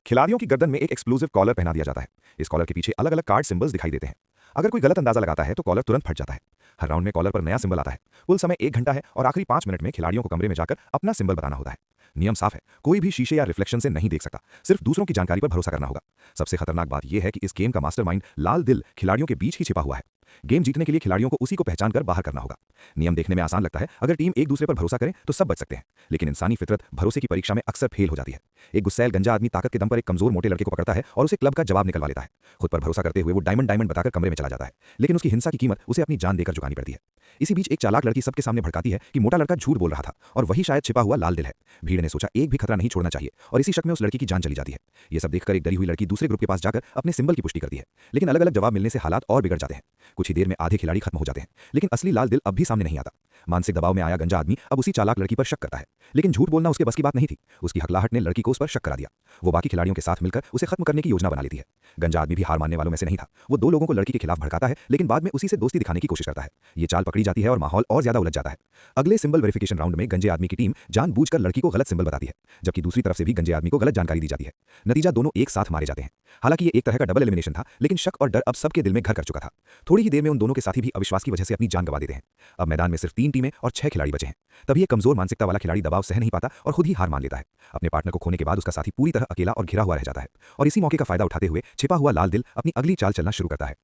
खिलाड़ियों की गर्दन में एक एक्सप्लोसिव कॉलर पहना दिया जाता है। इस कॉलर के पीछे अलग अलग कार्ड सिंबल्स दिखाई देते हैं। अगर कोई गलत अंदाजा लगाता है तो कॉलर तुरंत फट जाता है। हर राउंड में कॉलर पर नया सिंबल आता है। कुल समय 1 घंटा है और आखिरी 5 मिनट में खिलाड़ियों को कमरे में जाकर अपना सिंबल बताना होता है। नियम साफ है, कोई भी शीशे या रिफ्लेक्शन से नहीं देख सकता, सिर्फ दूसरों की जानकारी पर भरोसा करना होगा। सबसे खतरनाक बात यह है कि इस गेम का मास्टरमाइंड लाल दिल खिलाड़ियों के बीच ही छिपा हुआ है। गेम जीतने के लिए खिलाड़ियों को उसी को पहचान कर बाहर करना होगा। नियम देखने में आसान लगता है, अगर टीम एक दूसरे पर भरोसा करे तो सब बच सकते हैं, लेकिन इंसानी फितरत भरोसे की परीक्षा में अक्सर फेल हो जाती है। एक गुस्सैल गंजा आदमी ताकत के दम पर एक कमजोर मोटे लड़के को पकड़ता है और उसे क्लब का जवाब निकलवा लेता है। खुद पर भरोसा करते हुए वो डायमंड डायमंड बताकर कमरे में चला जाता है, लेकिन उसकी हिंसा की कीमत उसे अपनी जान देकर चुकानी पड़ती है। इसी बीच एक चालाक लड़की सबके सामने भड़काती है कि मोटा लड़का झूठ बोल रहा था और वही शायद छिपा हुआ लाल दिल है। भीड़ ने सोचा एक भी खतरा नहीं छोड़ना चाहिए और इसी शक में उस लड़की की जान चली जाती है। ये सब देखकर एक डरी हुई लड़की दूसरे ग्रुप के पास जाकर अपने सिंबल की पुष्टि करती है, लेकिन अलग अलग जवाब मिलने से हालात और बिगड़ जाते हैं। कुछ ही देर में आधे खिलाड़ी खत्म हो जाते हैं, लेकिन असली लाल दिल अब भी सामने नहीं आता। मानसिक दबाव में आया गंजा आदमी अब उसी चालाक लड़की पर शक करता है, लेकिन झूठ बोलना उसके बस की बात नहीं थी। उसकी हकलाहट ने लड़की को उस पर शक करा दिया। वो बाकी खिलाड़ियों के साथ मिलकर उसे खत्म करने की योजना बना लेती है। गंजा आदमी भी हार मानने वालों में से नहीं था। वो 2 लोगों को लड़की के खिलाफ भड़काता है, लेकिन बाद में उसी से दोस्ती दिखाने की कोशिश करता है। ये चाल पकड़ी जाती है और माहौल और ज्यादा उलझ जाता है। अगले सिंबल वेरिफिकेशन राउंड में गंजे आदमी की टीम जानबूझकर लड़की को गलत सिंबल बताती है, जबकि दूसरी तरफ से भी गंजे आदमी को गलत जानकारी दी जाती है। नतीजा दोनों एक साथ मारे जाते हैं। हालांकि ये एक तरह का डबल एलिमिनेशन था, लेकिन शक और डर अब सबके दिल में घर कर चुका था। थोड़ी ही देर में उन दोनों के साथी भी अविश्वास की वजह से अपनी जान गंवा देते हैं। अब मैदान में सिर्फ 3 टीमें और 6 खिलाड़ी बचे हैं। तभी एक कमजोर मानसिकता वाला खिलाड़ी दबाव सह नहीं पाता और खुद ही हार मान लेता है। अपने पार्टनर को खोने के बाद उसका साथी पूरी तरह अकेला और घिरा हुआ रह जाता है और इसी मौके का फायदा उठाते हुए छिपा हुआ लाल दिल अपनी अगली चाल चलना शुरू करता है।